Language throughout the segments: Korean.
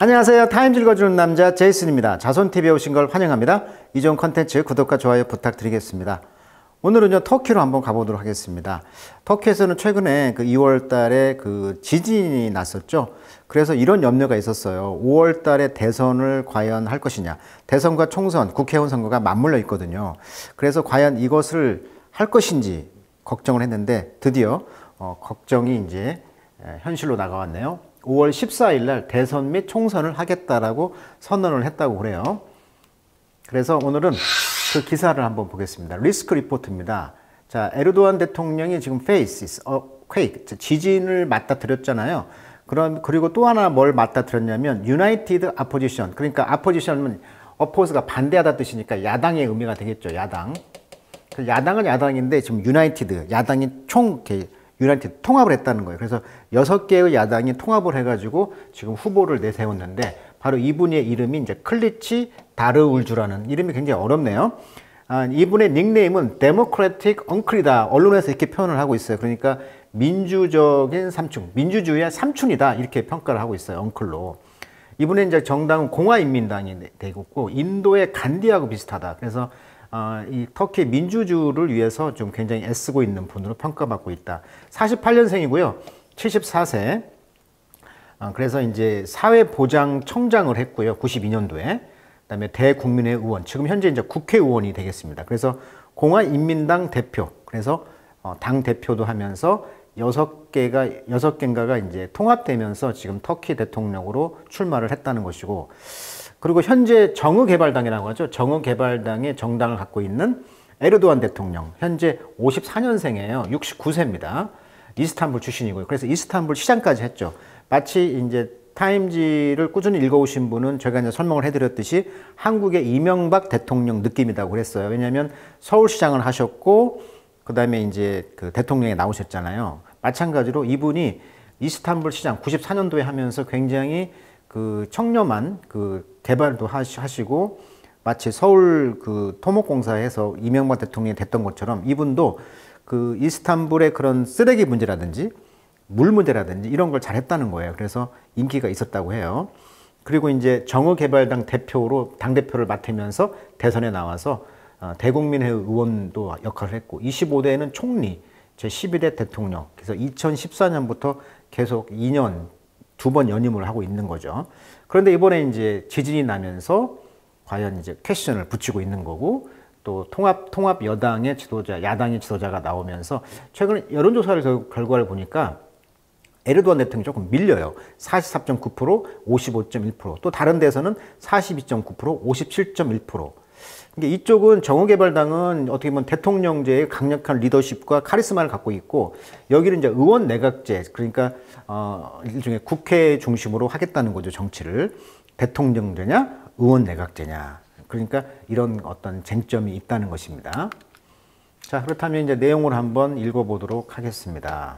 안녕하세요. 타임즈 읽어주는 남자 제이슨입니다. 자손TV에 오신 걸 환영합니다. 이전 컨텐츠 구독과 좋아요 부탁드리겠습니다. 오늘은요, 터키로 한번 가보도록 하겠습니다. 터키에서는 최근에 2월 달에 지진이 났었죠. 그래서 이런 염려가 있었어요. 5월 달에 대선을 과연 할 것이냐. 대선과 총선, 국회의원 선거가 맞물려 있거든요. 그래서 과연 이것을 할 것인지 걱정을 했는데 드디어 걱정이 이제 현실로 나가왔네요. 5월 14일 날 대선 및 총선을 하겠다라고 선언을 했다고 그래요. 그래서 오늘은 그 기사를 한번 보겠습니다. 리스크 리포트입니다. 자, 에르도안 대통령이 지금 faces a quake, 지진을 맞닥뜨렸잖아요. 그리고 또 하나 뭘 맞닥뜨렸냐면 United Opposition, 그러니까 opposition은 oppose가 반대하다 뜻이니까 야당의 의미가 되겠죠. 야당. 야당은 야당인데 지금 United, 야당이 유나이티드 통합을 했다는 거예요. 그래서 6개의 야당이 통합을 해가지고 지금 후보를 내세웠는데 바로 이분의 이름이 이제 클리치 다르울주라는 이름이 굉장히 어렵네요. 이분의 닉네임은 데모크래틱 엉클이다. 언론에서 이렇게 표현을 하고 있어요. 그러니까 민주적인 삼촌, 민주주의의 삼촌이다. 이렇게 평가를 하고 있어요. 엉클로. 이분의 이제 정당은 공화인민당이 되고 있고 인도의 간디하고 비슷하다. 그래서 이 터키 민주주의를 위해서 좀 굉장히 애쓰고 있는 분으로 평가받고 있다. 48년생이고요. 74세. 그래서 이제 사회보장청장을 했고요. 92년도에. 그다음에 대국민회 의원. 지금 현재 이제 국회의원이 되겠습니다. 그래서 공화인민당 대표. 그래서 당 대표도 하면서 6개인가가 이제 통합되면서 지금 터키 대통령으로 출마를 했다는 것이고, 그리고 현재 정의개발당이라고 하죠. 정의개발당의 정당을 갖고 있는 에르도안 대통령. 현재 54년생이에요. 69세입니다. 이스탄불 출신이고요. 그래서 이스탄불 시장까지 했죠. 마치 이제 타임지를 꾸준히 읽어오신 분은 제가 이제 설명을 해드렸듯이 한국의 이명박 대통령 느낌이라고 그랬어요. 왜냐하면 서울시장을 하셨고, 그 다음에 이제 대통령에 나오셨잖아요. 마찬가지로 이분이 이스탄불 시장 94년도에 하면서 굉장히 청렴한 개발도 하시고, 마치 서울 토목공사에서 이명박 대통령이 됐던 것처럼 이분도 이스탄불의 그런 쓰레기 문제라든지 물 문제라든지 이런 걸 잘했다는 거예요. 그래서 인기가 있었다고 해요. 그리고 이제 정의개발당 대표로 당대표를 맡으면서 대선에 나와서 대국민회 의원도 역할을 했고, 25대에는 총리, 제12대 대통령. 그래서 2014년부터 계속 2년, 2번 연임을 하고 있는 거죠. 그런데 이번에 이제 지진이 나면서 과연 이제 퀘션을 붙이고 있는 거고, 또 통합 여당의 지도자, 야당의 지도자가 나오면서 최근에 여론조사를 결과를 보니까 에르도안 대통령이 조금 밀려요. 43.9%, 55.1%. 또 다른 데서는 42.9%, 57.1%. 그러니까 이쪽은 정의개발당은 어떻게 보면 대통령제의 강력한 리더십과 카리스마를 갖고 있고, 여기는 이제 의원 내각제, 그러니까 일종의 국회 중심으로 하겠다는 거죠. 정치를. 대통령제냐 의원 내각제냐. 그러니까 이런 어떤 쟁점이 있다는 것입니다. 자, 그렇다면 이제 내용을 한번 읽어보도록 하겠습니다.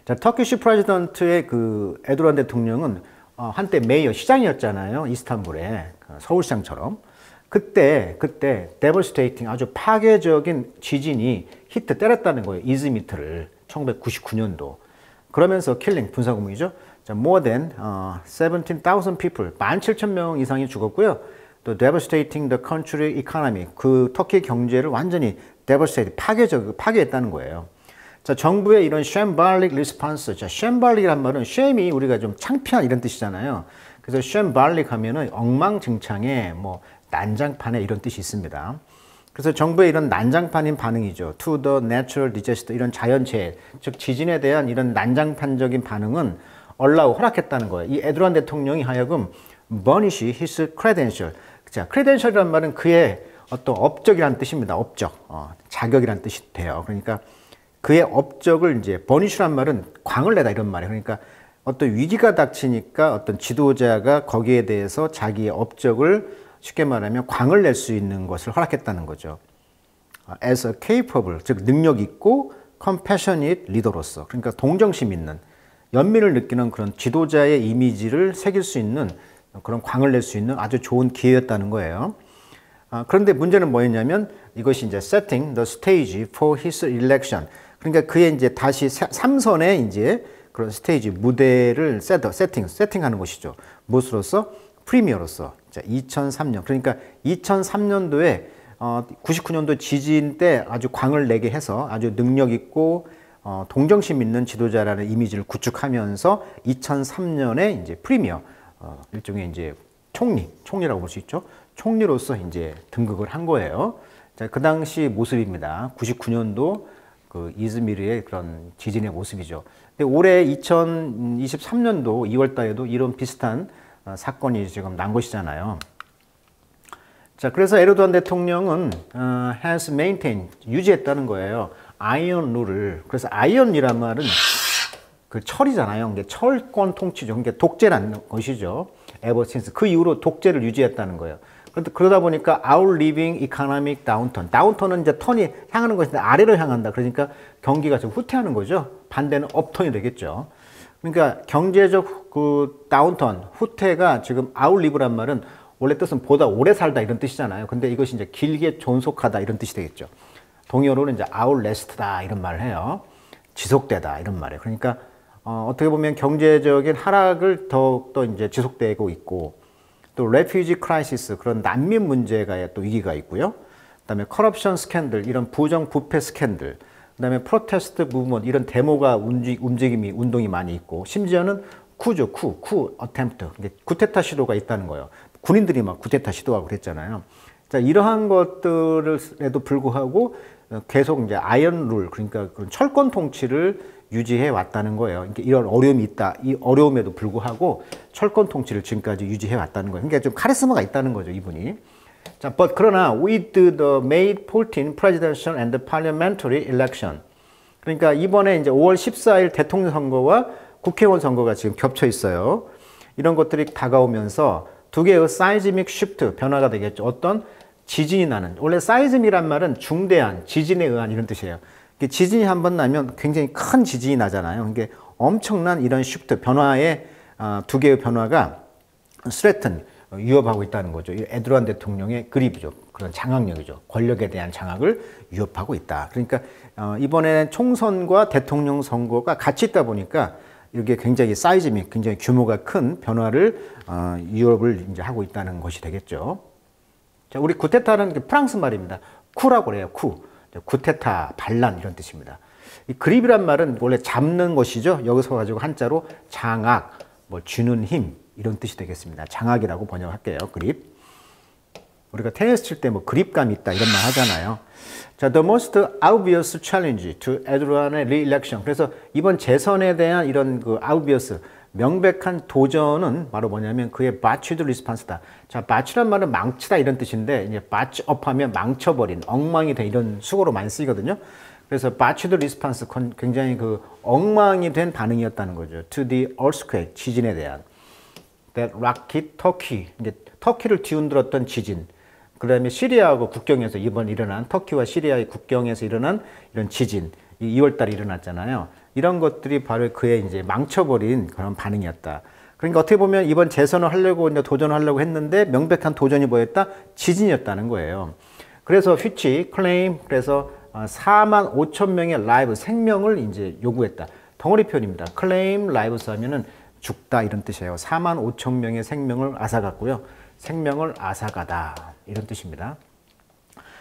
자, 터키시 프레지던트의 에르도안 대통령은 한때 메이어 시장이었잖아요. 이스탄불에. 서울시장처럼. 그때 데버스테이팅, 아주 파괴적인 지진이 히트 때렸다는 거예요. 이즈미트를. 1999년도. 그러면서 킬링, 분사구문이죠. 자, more than 17,000 people, 17,000명 이상이 죽었고요. 또 devastating the country economy, 터키 경제를 완전히 devastate, 파괴했다는 거예요. 자, 정부의 이런 쉔발릭 리스폰스. 자, 쉔발릭이란 말은 쉔이 우리가 좀 창피한 이런 뜻이잖아요. 그래서 쉔발릭 하면은 엉망진창에 난장판에 이런 뜻이 있습니다. 그래서 정부의 이런 난장판인 반응이죠. To the natural disaster, 이런 자연재해, 즉 지진에 대한 이런 난장판적인 반응은 허락했다는 거예요. 이 에르도안 대통령이 하여금 burnish his credential. 자, credential이란 말은 그의 어떤 업적이라는 뜻입니다. 업적, 자격이라는 뜻이 돼요. 그러니까 그의 업적을 이제 burnish란 말은 광을 내다 이런 말이에요. 그러니까 어떤 위기가 닥치니까 어떤 지도자가 거기에 대해서 자기의 업적을 쉽게 말하면 광을 낼 수 있는 것을 허락했다는 거죠. As a capable, 즉 능력 있고 compassionate leader로서, 그러니까 동정심 있는, 연민을 느끼는 그런 지도자의 이미지를 새길 수 있는 그런 광을 낼 수 있는 아주 좋은 기회였다는 거예요. 그런데 문제는 뭐였냐면 이것이 이제 setting the stage for his election. 그러니까 그의 이제 다시 3선에 이제 그런 스테이지, 무대를 세팅하는 것이죠. 무엇으로서? 프리미어로서. 자, 2003년. 그러니까 2003년도에 99년도 지진 때 아주 광을 내게 해서 아주 능력 있고 동정심 있는 지도자라는 이미지를 구축하면서 2003년에 이제 프리미어, 일종의 이제 총리라고 볼 수 있죠. 총리로서 이제 등극을 한 거예요. 자, 그 당시 모습입니다. 99년도 그 이즈미르의 그런 지진의 모습이죠. 근데 올해 2023년도 2월 달에도 이런 비슷한 사건이 지금 난 것이잖아요. 자, 그래서 에르도안 대통령은 has maintained, 유지했다는 거예요. 아이언 룰을. 그래서 아이언이란 말은 그 철이잖아요. 이게 철권 통치죠. 이게 독재라는 것이죠. ever since. 그 이후로 독재를 유지했다는 거예요. 그러다 보니까 our living economic downturn. 다운턴은 이제 턴이 향하는 것인데 아래로 향한다. 그러니까 경기가 좀 후퇴하는 거죠. 반대는 업턴이 되겠죠. 그러니까 경제적 그 다운턴, 후퇴가 지금 our live란 말은 원래 뜻은 보다 오래 살다 이런 뜻이잖아요. 근데 이것이 이제 길게 존속하다 이런 뜻이 되겠죠. 동의어로는 이제 outlast다 이런 말을 해요. 지속되다 이런 말이에요. 그러니까 어떻게 보면 경제적인 하락을 더욱더 이제 지속되고 있고, 또 refugee crisis, 그런 난민 문제가 또 위기가 있고요. 그다음에 corruption scandal, 이런 부정 부패 스캔들, 그다음에 protest movement, 이런 데모가 운동이 많이 있고, 심지어는 쿠죠, 쿠 attempt, 쿠데타 시도가 있다는 거예요. 군인들이 막 쿠데타 시도하고 그랬잖아요. 자, 이러한 것들에도 불구하고 계속 이제 아이언 룰, 그러니까 그런 철권 통치를 유지해 왔다는 거예요. 그러니까 이런 어려움이 있다. 이 어려움에도 불구하고 철권 통치를 지금까지 유지해 왔다는 거예요. 그러니까 좀 카리스마가 있다는 거죠, 이분이. 자, 그러나 with the May 14 presidential and parliamentary election. 그러니까 이번에 이제 5월 14일 대통령 선거와 국회의원 선거가 지금 겹쳐 있어요. 이런 것들이 다가오면서 두 개의 seismic shift, 변화가 되겠죠. 어떤 지진이 나는, 원래 seismic이란 말은 중대한, 지진에 의한 이런 뜻이에요. 지진이 한번 나면 굉장히 큰 지진이 나잖아요. 이게 엄청난 이런 shift, 변화의 두 개의 변화가 threaten, 위협하고 있다는 거죠. 에르도안 대통령의 그립이죠. 그런 장악력이죠. 권력에 대한 장악을 위협하고 있다. 그러니까 이번에 총선과 대통령 선거가 같이 있다 보니까 이게 굉장히 사이즈믹, 굉장히 규모가 큰 변화를 위협을 이제 하고 있다는 것이 되겠죠. 자, 우리 쿠데타는 프랑스 말입니다. 쿠라고 그래요. 쿠데타, 반란 이런 뜻입니다. 이 그립이란 말은 원래 잡는 것이죠. 여기서 가지고 한자로 장악, 뭐 쥐는 힘 이런 뜻이 되겠습니다. 장악이라고 번역할게요. 그립. 우리가 테니스 칠 때 뭐 그립감이 있다 이런 말 하잖아요. 자, the most obvious challenge to 에르도안의 re-election. 그래서 이번 재선에 대한 이런 그 obvious, 명백한 도전은 바로 뭐냐면 그의 botched response다. 자, botch란 말은 망치다 이런 뜻인데, 이제 botch up 하면 망쳐버린, 엉망이 된 이런 수고로 많이 쓰이거든요. 그래서 botched response, 굉장히 그 엉망이 된 반응이었다는 거죠. to the earthquake, 지진에 대한. that rocked Turkey, 이제 터키를 뒤흔들었던 지진. 그 다음에 시리아하고 국경에서 이번 일어난, 터키와 시리아의 국경에서 일어난 이런 지진, 2월 달에 일어났잖아요. 이런 것들이 바로 그의 이제 망쳐버린 그런 반응이었다. 그러니까 어떻게 보면 이번 재선을 하려고 이제 도전을 하려고 했는데 명백한 도전이 뭐였다? 지진이었다는 거예요. 그래서 which claim, 그래서 4만 5천 명의 라이브, 생명을 이제 요구했다. 덩어리 표현입니다. claim lives 하면은 죽다 이런 뜻이에요. 4만 5천 명의 생명을 앗아갔고요. 생명을 앗아가다 이런 뜻입니다.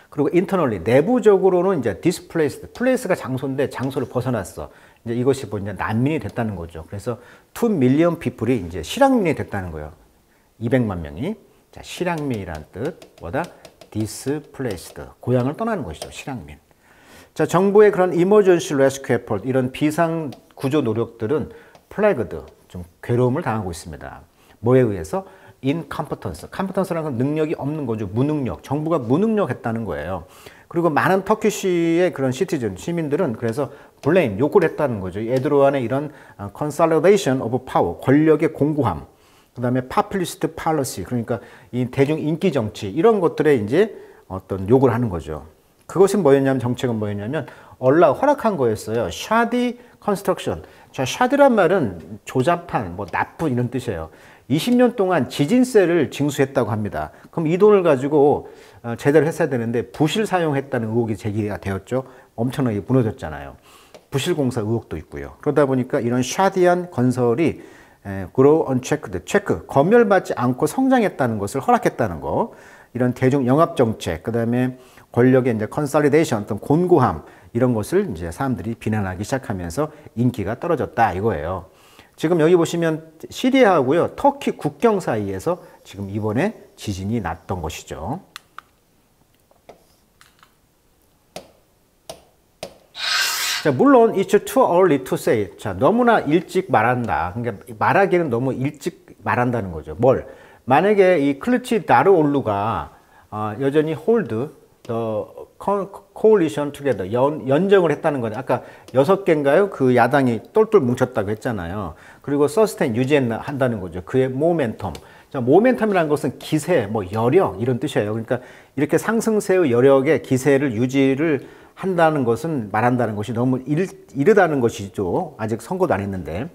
그리고 internally, 내부적으로는 이제 displaced, place가 장소인데 장소를 벗어났어. 이제 이것이 뭐 이제 난민이 됐다는 거죠. 그래서 2 million people이 이제 실향민이 됐다는 거예요. 200만 명이. 자, 실향민이란 뜻, 뭐다? displaced, 고향을 떠나는 것이죠. 실향민. 자, 정부의 그런 emergency rescue effort, 이런 비상 구조 노력들은 plagued, 좀 괴로움을 당하고 있습니다. 뭐에 의해서? incompetence. competence라는 건 능력이 없는 거죠. 무능력. 정부가 무능력했다는 거예요. 그리고 많은 터키시의 그런 시티즌, 시민들은 그래서 blame, 욕을 했다는 거죠. 에르도안의 이런 consolidation of power, 권력의 공고함. 그 다음에 populist policy, 그러니까 이 대중 인기 정치, 이런 것들에 이제 어떤 욕을 하는 거죠. 그것은 뭐였냐면, 정책은 뭐였냐면, 허락한 거였어요. shoddy construction. 자, shoddy란 말은 조잡한, 뭐 나쁜 이런 뜻이에요. 20년 동안 지진세를 징수했다고 합니다. 그럼 이 돈을 가지고 제대로 했어야 되는데 부실 사용했다는 의혹이 제기가 되었죠. 엄청나게 무너졌잖아요. 부실공사 의혹도 있고요. 그러다 보니까 이런 샤디안 건설이 grow unchecked, 체크, 검열받지 않고 성장했다는 것을 허락했다는 거, 이런 대중 영합 정책, 그 다음에 권력의 이제 컨solidation, 어떤 곤고함, 이런 것을 이제 사람들이 비난하기 시작하면서 인기가 떨어졌다 이거예요. 지금 여기 보시면 시리아하고요, 터키 국경 사이에서 지금 이번에 지진이 났던 것이죠. 자, 물론 it's too early to say. 자, 너무나 일찍 말한다. 그러니까 말하기는 너무 일찍 말한다는 거죠. 뭘? 만약에 이 클루치 다르올루가 여전히 hold the coalition together, 연정을 했다는 거죠. 아까 6개인가요? 그 야당이 똘똘 뭉쳤다고 했잖아요. 그리고 sustain, 유지한다는 거죠. 그의 모멘텀. 자, 모멘텀이라는 것은 기세, 뭐 여력 이런 뜻이에요. 그러니까 이렇게 상승세의 여력의 기세를 유지를 한다는 것은, 말한다는 것이 너무 이르다는 것이죠. 아직 선거도 안 했는데.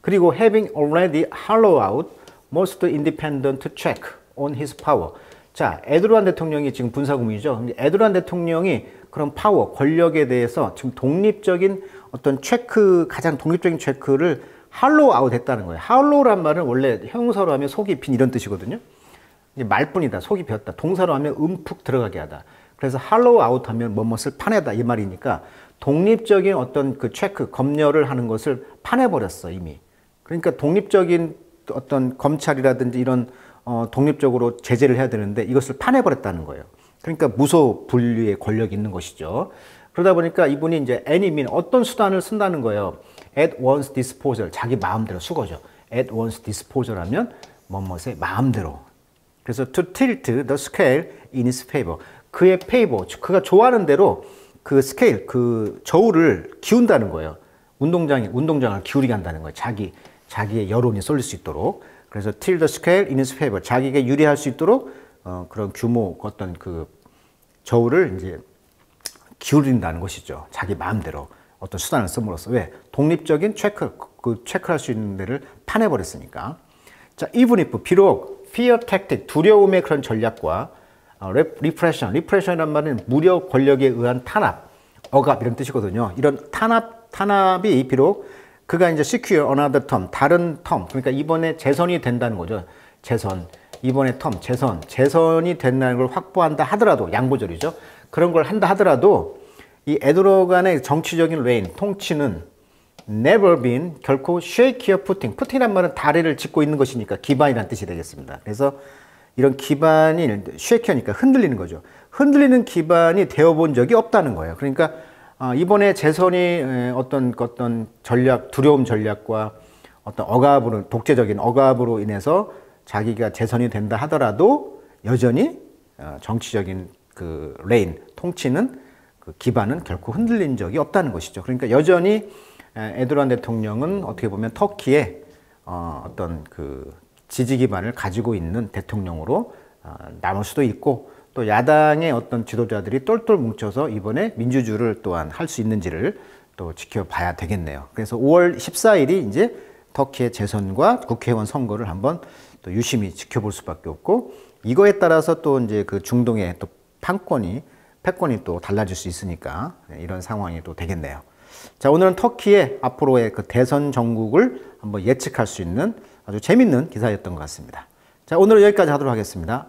그리고 having already hollow out most independent check on his power. 자, 에르도안 대통령이 지금 군사고문이죠. 에르도안 대통령이 그런 파워, 권력에 대해서 지금 독립적인 어떤 체크, 가장 독립적인 체크를 할로우 아웃 했다는 거예요. 할로우란 말은 원래 형사로 하면 속이 빈 이런 뜻이거든요. 이제 말뿐이다. 속이 비었다. 동사로 하면 움푹 들어가게 하다. 그래서 할로우 아웃 하면 뭐뭇을 파내다 이 말이니까 독립적인 어떤 그 체크, 검열을 하는 것을 파내버렸어, 이미. 그러니까 독립적인 어떤 검찰이라든지 이런 독립적으로 제재를 해야 되는데 이것을 파내버렸다는 거예요. 그러니까 무소 분류의 권력이 있는 것이죠. 그러다 보니까 이분이 이제 any mean, 어떤 수단을 쓴다는 거예요. at once disposal, 자기 마음대로, 수거죠. at once disposal 하면 뭐뭇의 마음대로. 그래서 to tilt the scale in his favor, 그의 favor, 그가 좋아하는 대로 그 스케일, 그 저울을 기운다는 거예요. 운동장을 기울이게 한다는 거예요. 자기의 여론이 쏠릴 수 있도록. 그래서 tilt the scale in his favor, 자기에게 유리할 수 있도록 그런 규모, 어떤 그 저울을 이제 기울인다는 것이죠. 자기 마음대로 어떤 수단을 씀으로써. 왜? 독립적인 체크할 수 있는 데를 파내버렸으니까. 자, even if, 비록 fear tactic, 두려움의 그런 전략과 repression이란 말은 무력 권력에 의한 탄압, 억압 이런 뜻이거든요. 이런 탄압이 비록 그가 이제 secure another term, 다른 텀, 그러니까 이번에 재선이 된다는 거죠. 이번에 재선이 된다는 걸 확보한다 하더라도, 양보절이죠. 그런 걸 한다 하더라도 이 에르도안의 정치적인 레인, 통치는 never been, 결코 shake your footing. footing이란 말은 다리를 짚고 있는 것이니까 기반이라는 뜻이 되겠습니다. 그래서 이런 기반이 shake하니까 흔들리는 거죠. 흔들리는 기반이 되어본 적이 없다는 거예요. 그러니까 이번에 재선이 어떤 전략, 두려움 전략과 어떤 억압으로, 독재적인 억압으로 인해서 자기가 재선이 된다 하더라도 여전히 정치적인 그 레인, 통치는 그 기반은 결코 흔들린 적이 없다는 것이죠. 그러니까 여전히 에르도안 대통령은 어떻게 보면 터키의 어떤 그 지지 기반을 가지고 있는 대통령으로 남을 수도 있고, 또 야당의 어떤 지도자들이 똘똘 뭉쳐서 이번에 민주주의를 또한 할 수 있는지를 또 지켜봐야 되겠네요. 그래서 5월 14일이 이제 터키의 재선과 국회의원 선거를 한번 또 유심히 지켜볼 수밖에 없고, 이거에 따라서 또 이제 그 중동의 또 패권이 또 달라질 수 있으니까 이런 상황이 또 되겠네요. 자, 오늘은 터키의 앞으로의 그 대선 전국을 한번 예측할 수 있는 아주 재밌는 기사였던 것 같습니다. 자, 오늘은 여기까지 하도록 하겠습니다.